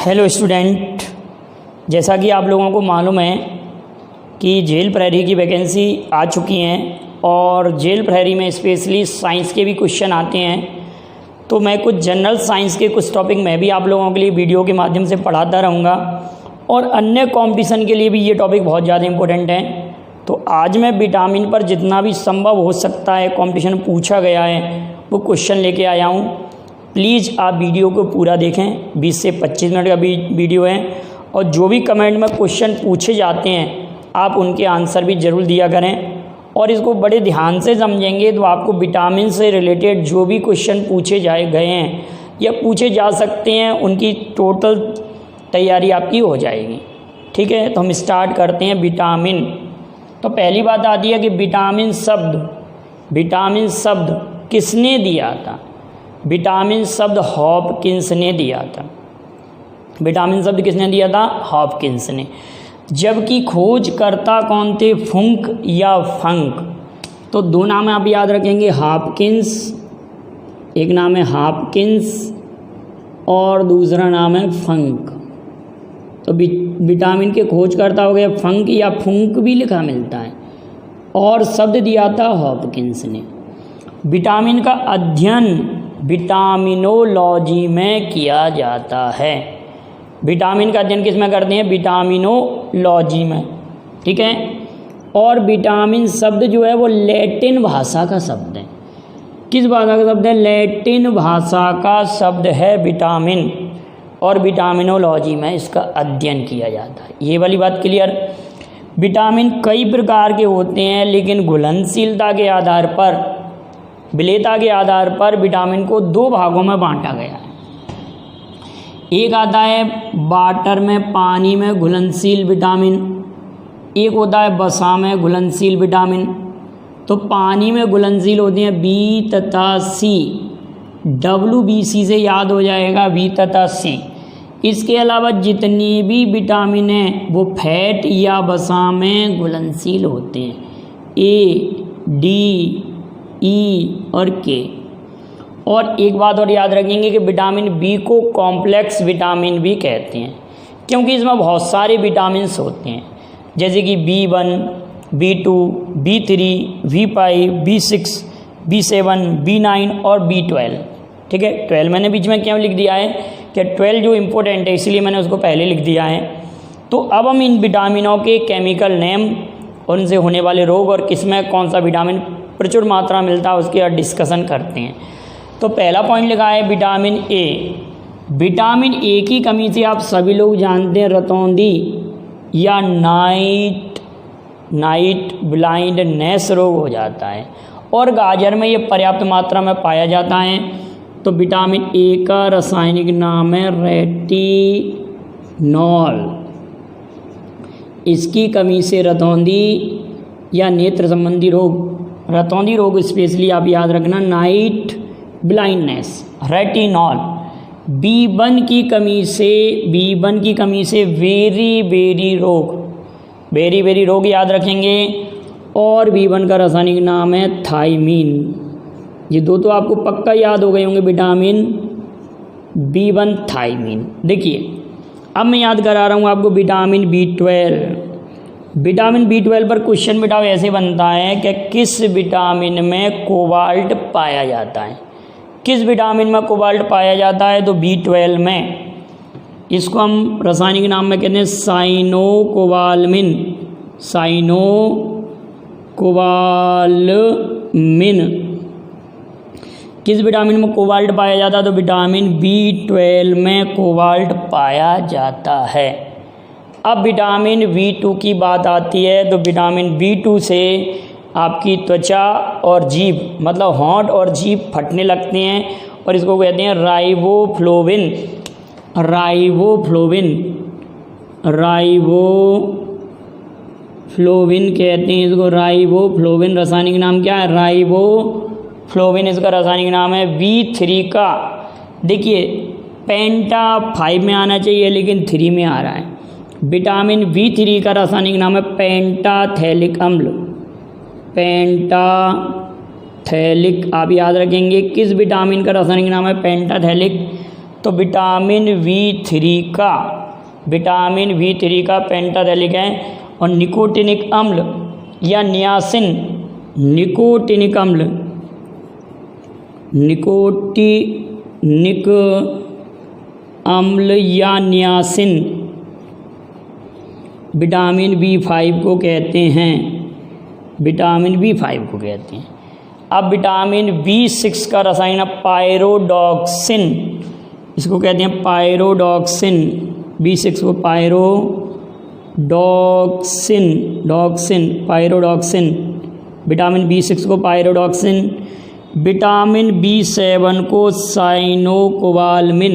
Hello student, जैसा कि आप लोगों को मालूम है कि जेल प्रहरी की वैकेंसी आ चुकी हैं और जेल प्रहरी में स्पेशली साइंस के भी क्वेश्चन आते हैं। तो मैं कुछ जनरल साइंस के कुछ टॉपिक मैं भी आप लोगों के लिए वीडियो के माध्यम से पढ़ाता रहूँगा और अन्य कंपटीशन के लिए भी ये टॉपिक बहुत ज़्यादा इम्पोर्टेंट हैं। तो आज मैं विटामिन पर जितना भी संभव हो सकता है कंपटीशन पूछा गया है वो क्वेश्चन लेके आया हूँ। प्लीज़ आप वीडियो को पूरा देखें, 20 से 25 मिनट का वीडियो है और जो भी कमेंट में क्वेश्चन पूछे जाते हैं आप उनके आंसर भी ज़रूर दिया करें और इसको बड़े ध्यान से समझेंगे तो आपको विटामिन से रिलेटेड जो भी क्वेश्चन पूछे गए हैं या पूछे जा सकते हैं उनकी टोटल तैयारी आपकी हो जाएगी। ठीक है, तो हम स्टार्ट करते हैं। विटामिन, तो पहली बात आती है कि विटामिन शब्द किसने दिया था? विटामिन शब्द हॉपकिंस ने दिया था। विटामिन शब्द किसने दिया था? हॉपकिंस ने। जबकि खोजकर्ता कौन थे? फुंक या फंक? तो दो नाम आप याद रखेंगे, हॉपकिंस, एक नाम है हॉपकिंस और दूसरा नाम है फंक। तो विटामिन के खोजकर्ता हो गए फंक या फुंक भी लिखा मिलता है और शब्द दिया था हॉपकिंस ने। विटामिन का अध्ययन विटामिनोलॉजी में किया जाता है। विटामिन का अध्ययन किस में करते हैं? विटामिनोलॉजी में। ठीक है, और विटामिन शब्द जो है वो लैटिन भाषा का शब्द है। किस भाषा का शब्द है? लैटिन भाषा का शब्द है विटामिन और विटामिनोलॉजी में इसका अध्ययन किया जाता है। ये वाली बात क्लियर। विटामिन कई प्रकार के होते हैं लेकिन घुलनशीलता के आधार पर, विलेयता के आधार पर विटामिन को दो भागों में बांटा गया है। एक आता है वाटर में, पानी में घुलनशील विटामिन, एक होता है वसा में घुलनशील विटामिन। तो पानी में घुलनशील होते हैं बी तथा सी। WBC से याद हो जाएगा, बी तथा सी। इसके अलावा जितनी भी विटामिन हैं वो फैट या वसा में घुलनशील होते हैं, A, D, E और K। और एक बात और याद रखेंगे कि विटामिन बी को कॉम्प्लेक्स विटामिन भी कहते हैं क्योंकि इसमें बहुत सारे विटामिन्स होते हैं जैसे कि B1, B2, B3, B5, B6, B7, B9 और B12। ठीक है, 12 मैंने बीच में क्यों लिख दिया है कि 12 जो इम्पोर्टेंट है इसलिए मैंने उसको पहले लिख दिया है। तो अब हम इन विटामिनों के केमिकल नेम और उनसे होने वाले रोग और किसमें कौन सा विटामिन प्रचुर मात्रा मिलता है उसके डिस्कशन करते हैं। तो पहला पॉइंट लिखा है विटामिन ए। विटामिन ए की कमी से आप सभी लोग जानते हैं रतौंधी या नाइट ब्लाइंडनेस रोग हो जाता है और गाजर में ये पर्याप्त मात्रा में पाया जाता है। तो विटामिन ए का रासायनिक नाम है रेटिनॉल। इसकी कमी से रतौंधी या नेत्र संबंधी रोग, रतौंधी रोग स्पेशली आप याद रखना, नाइट ब्लाइंडनेस, रेटिनॉल। B1 की कमी से वेरी रोग याद रखेंगे और B1 का रासायनिक नाम है थायमीन। ये दो तो आपको पक्का याद हो गए होंगे, विटामिन B1 थायमीन। देखिए अब मैं याद करा रहा हूँ आपको विटामिन B12। विटामिन B12 पर क्वेश्चन बेटा ऐसे बनता है कि किस विटामिन में कोबाल्ट पाया जाता है? किस विटामिन में कोबाल्ट पाया जाता है? तो B12 में। इसको हम रासायनिक नाम में कहते हैं साइनोकोबालमिन। किस विटामिन में कोबाल्ट पाया जाता है? तो विटामिन B12 में कोबाल्ट पाया जाता है। अब विटामिन B2 की बात आती है तो विटामिन B2 से आपकी त्वचा और जीभ, मतलब होंठ और जीभ फटने लगते हैं और इसको कहते हैं राइबोफ्लोविन कहते हैं इसको, राइबोफ्लोविन। रासायनिक नाम क्या है? राइबोफ्लोविन। इसका रासायनिक नाम है B3 का। देखिए पेंटा 5 में आना चाहिए लेकिन 3 में आ रहा है। विटामिन B3 का रासायनिक नाम है पेंटाथैलिक अम्ल। पेंटाथैलिक आप याद रखेंगे। किस विटामिन का रासायनिक नाम है? पेंटाथैलिक। तो विटामिन B3 का पेंटाथैलिक है। और निकोटिनिक अम्ल या नियासिन, निकोटिनिक अम्ल या नियासिन विटामिन B5 को कहते हैं, विटामिन B5 को कहते हैं। अब विटामिन B6 का रसायन पायरोडॉक्सिन, इसको कहते हैं पायरोडॉक्सिन। B6 को पायरोडॉक्सिन, विटामिन B6 को पायरोडॉक्सिन। विटामिन B7 को साइनोकोबालमिन,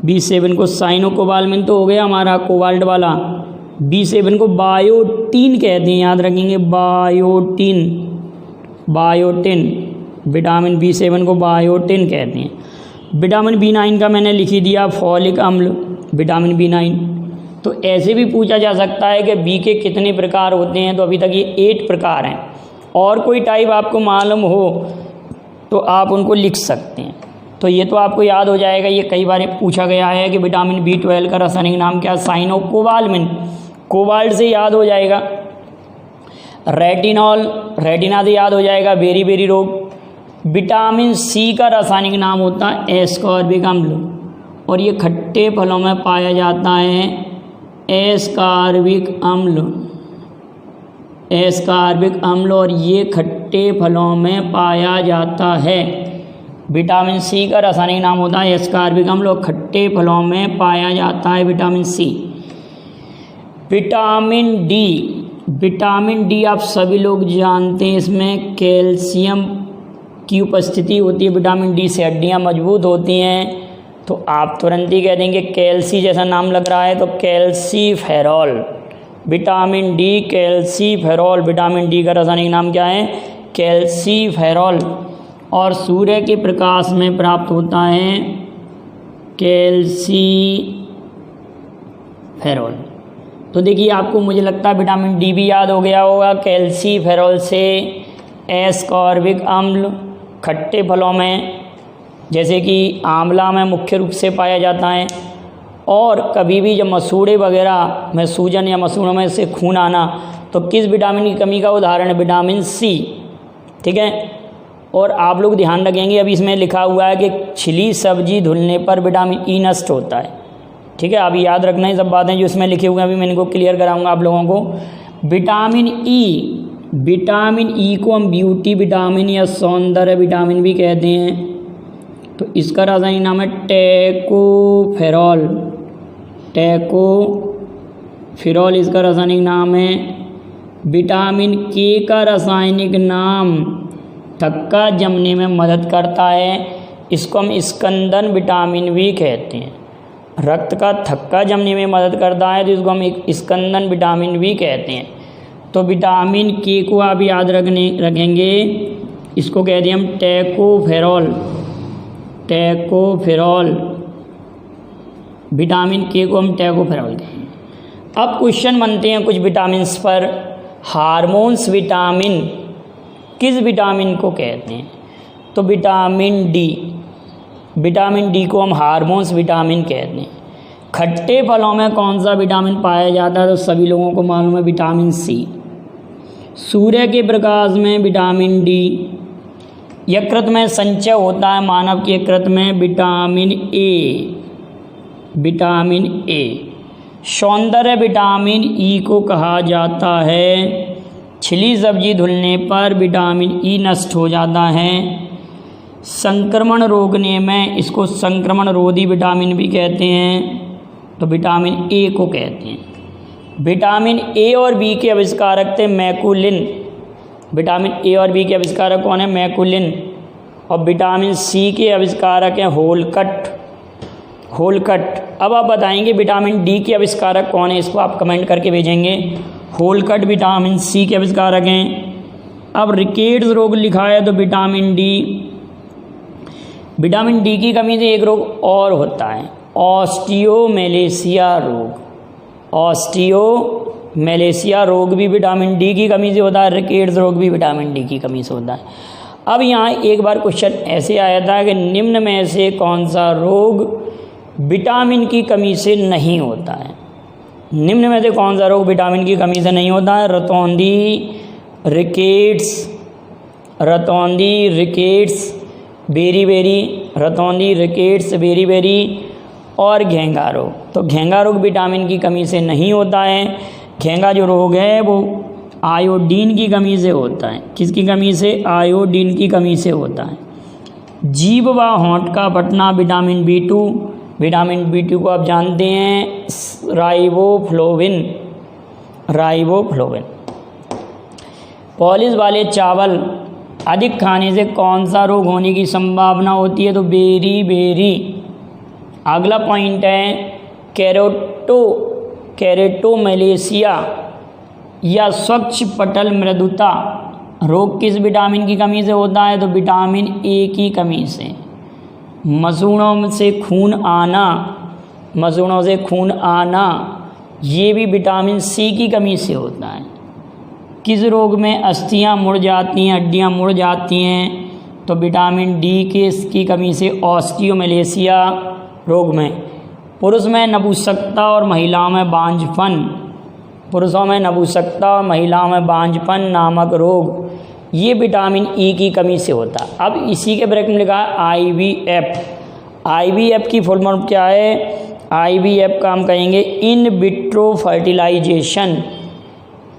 B7 को साइनोकोबालमिन तो हो गया हमारा कोबाल्ट वाला। B7 को बायोटीन कहते हैं, याद रखेंगे बायोटीन, विटामिन B7 को बायोटीन कहते हैं। विटामिन B9 का मैंने लिख ही दिया, फॉलिक अम्ल, विटामिन B9। तो ऐसे भी पूछा जा सकता है कि बी के कितने प्रकार होते हैं, तो अभी तक ये 8 प्रकार हैं। और कोई टाइप आपको मालूम हो तो आप उनको लिख सकते हैं। तो ये तो आपको याद हो जाएगा, ये कई बार पूछा गया है कि विटामिन B12 का रासायनिक नाम क्या है, साइनोकोबालमिन, कोबाल्ट से याद हो जाएगा। रेटिनॉल, रेटिना से याद हो जाएगा, बेरी रोग। विटामिन C का रासायनिक नाम होता है एस्कॉर्बिक अम्ल, और ये खट्टे फलों में पाया जाता है, एस्कॉर्बिक अम्ल, और ये खट्टे फलों में पाया जाता है। विटामिन C का रासायनिक नाम होता है एस्कॉर्बिक अम्ल, और खट्टे फलों में पाया जाता है विटामिन C। विटामिन डी आप सभी लोग जानते हैं, इसमें कैल्शियम की उपस्थिति होती है। विटामिन डी से हड्डियाँ मजबूत होती हैं। तो आप तुरंत ही कह देंगे कैल्सी जैसा नाम लग रहा है, तो calciferol, vitamin D calciferol, vitamin D का रासायनिक नाम क्या है, कैल्सीफेरॉल। और सूर्य के प्रकाश में प्राप्त होता है कैल्सीफेरॉल। तो देखिए आपको मुझे लगता है विटामिन डी भी याद हो गया होगा। कैल्सीफेरॉल से एस्कॉर्बिक अम्ल खट्टे फलों में जैसे कि आंवला में मुख्य रूप से पाया जाता है। और कभी भी जब मसूड़े वगैरह में सूजन या मसूड़ों में से खून आना, तो किस विटामिन की कमी का उदाहरण है, विटामिन C। ठीक है। और आप लोग ध्यान रखेंगे, अभी इसमें लिखा हुआ है कि छिली सब्जी धुलने पर विटामिन E नष्ट होता है। ठीक है, अभी याद रखना है सब बातें जो इसमें लिखे हुए हैं, अभी मैं इनको क्लियर कराऊंगा आप लोगों को। विटामिन E को हम ब्यूटी विटामिन या सौंदर्य विटामिन भी कहते हैं। तो इसका रासायनिक नाम है टैकोफेरॉल, इसका रासायनिक नाम है। विटामिन K का रासायनिक नाम थक्का जमने में मदद करता है, इसको हम स्कंदन विटामिन भी कहते हैं। रक्त का थक्का जमने में मदद करता है, तो इसको हम एक स्कंदन विटामिन भी कहते हैं। तो विटामिन K को आप याद रखेंगे, इसको कहते हैं हम टैकोफेरॉल, विटामिन K को हम टैकोफेरॉल कहते हैं। अब क्वेश्चन बनते हैं कुछ विटामिन्स पर। हार्मोन्स विटामिन किस विटामिन को कहते हैं, तो विटामिन डी को हम हार्मोन्स विटामिन कहते हैं। खट्टे फलों में कौन सा विटामिन पाया जाता है, तो सभी लोगों को मालूम है विटामिन C। सूर्य के प्रकाश में विटामिन D। यकृत में संचय होता है मानव के यकृत में विटामिन ए। सौंदर्य विटामिन E को कहा जाता है। छिली सब्जी धुलने पर विटामिन E नष्ट हो जाता है। संक्रमण रोकने में इसको संक्रमण रोधी विटामिन भी कहते हैं, तो विटामिन A को कहते हैं। विटामिन A और B के आविष्कारक थे मैकुलिन। विटामिन A और B के आविष्कारक कौन है, मैकुलिन। और विटामिन C के आविष्कारक हैं होलकट। अब आप बताएंगे विटामिन D के आविष्कारक कौन है, इसको आप कमेंट करके भेजेंगे। होलकट विटामिन C के आविष्कारक हैं। अब रिकेट्स रोग लिखा है, तो विटामिन डी की कमी से एक रोग और होता है, ऑस्टियोमेलेसिया रोग भी विटामिन डी की कमी से होता है। रिकेट्स रोग भी विटामिन डी की कमी से होता है। अब यहाँ एक बार क्वेश्चन ऐसे आया था कि निम्न में से कौन सा रोग विटामिन की कमी से नहीं होता है। निम्न में से कौन सा रोग विटामिन की कमी से नहीं होता है? रतौंधी, रिकेट्स, बेरी और घेंघा रोग। तो घेंघा रोग विटामिन की कमी से नहीं होता है। घेंघा जो रोग है वो आयोडीन की कमी से होता है। किसकी कमी से? आयोडीन की कमी से होता है। जीभ व होंठ का फटना विटामिन B2 को आप जानते हैं राइबोफ्लोविन। पॉलिश वाले चावल अधिक खाने से कौन सा रोग होने की संभावना होती है? तो बेरी। अगला पॉइंट है कैरोटोमलेशिया या स्वच्छ पटल मृदुता रोग किस विटामिन की कमी से होता है? तो विटामिन ए की कमी से। मसूड़ों से खून आना ये भी विटामिन सी की कमी से होता है। किस रोग में अस्थियां मुड़ जाती हैं, हड्डियां मुड़ जाती हैं? तो विटामिन डी की कमी से ऑस्टियोमलेशिया रोग में। पुरुषों में नपुंसकता और महिलाओं में बांझपन नामक रोग ये विटामिन ई की कमी से होता है। अब इसी के ब्रैकेट में लिखा है आईवीएफ की फुल फॉर्म क्या है? आईवीएफ का हम कहेंगे इन विट्रो फर्टिलाइजेशन।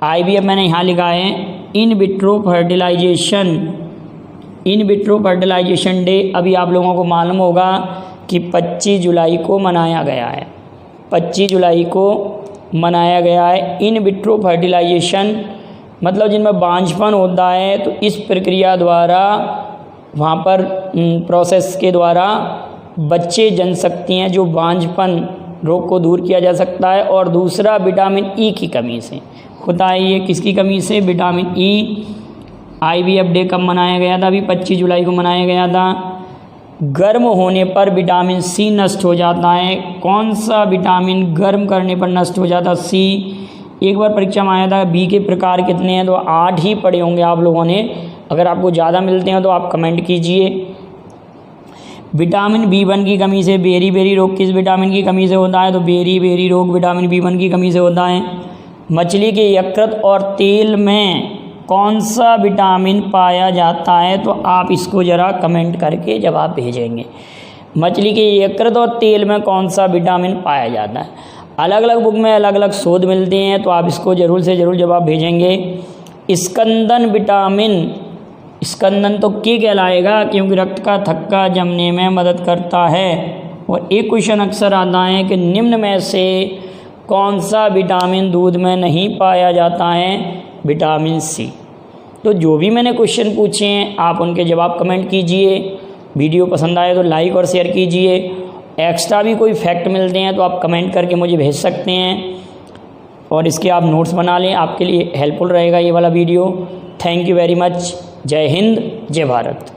आईवीएफ मैंने यहाँ लिखा है इन विट्रो फर्टिलाइजेशन डे। अभी आप लोगों को मालूम होगा कि 25 जुलाई को मनाया गया है। 25 जुलाई को मनाया गया है। इन विट्रो फर्टिलाइजेशन मतलब जिनमें बांझपन होता है, तो इस प्रक्रिया द्वारा वहाँ पर प्रोसेस के द्वारा बच्चे जन सकती हैं, जो बांझपन रोग को दूर किया जा सकता है। और दूसरा विटामिन ई की कमी से होता है। ये किसकी कमी से? Vitamin E. आईवीएफ डे कब मनाया गया था? अभी 25 जुलाई को मनाया गया था। गर्म होने पर विटामिन सी नष्ट हो जाता है। कौन सा विटामिन गर्म करने पर नष्ट हो जाता? सी। एक बार परीक्षा में आया था बी के प्रकार कितने हैं? तो 8 ही पढ़े होंगे आप लोगों ने। अगर आपको ज़्यादा मिलते हैं तो आप कमेंट कीजिए। विटामिन B1 की कमी से बेरी रोग किस विटामिन की कमी से होता है? तो बेरी रोग विटामिन B1 की कमी से होता है। मछली के यकृत और तेल में कौन सा विटामिन पाया जाता है? तो आप इसको ज़रा कमेंट करके जवाब भेजेंगे। मछली के यकृत और तेल में कौन सा विटामिन पाया जाता है? अलग अलग बुक में अलग अलग शोध मिलते हैं, तो आप इसको ज़रूर से ज़रूर जवाब भेजेंगे। स्कंदन विटामिन, स्कंदन तो क्या कहलाएगा? क्योंकि रक्त का थक्का जमने में मदद करता है। और एक क्वेश्चन अक्सर आता है कि निम्न में से कौन सा विटामिन दूध में नहीं पाया जाता है? Vitamin C. तो जो भी मैंने क्वेश्चन पूछे हैं आप उनके जवाब कमेंट कीजिए। वीडियो पसंद आए तो लाइक और शेयर कीजिए। एक्स्ट्रा भी कोई फैक्ट मिलते हैं तो आप कमेंट करके मुझे भेज सकते हैं, और इसके आप नोट्स बना लें, आपके लिए हेल्पफुल रहेगा ये वाला video. Thank you very much. जय हिंद, जय भारत।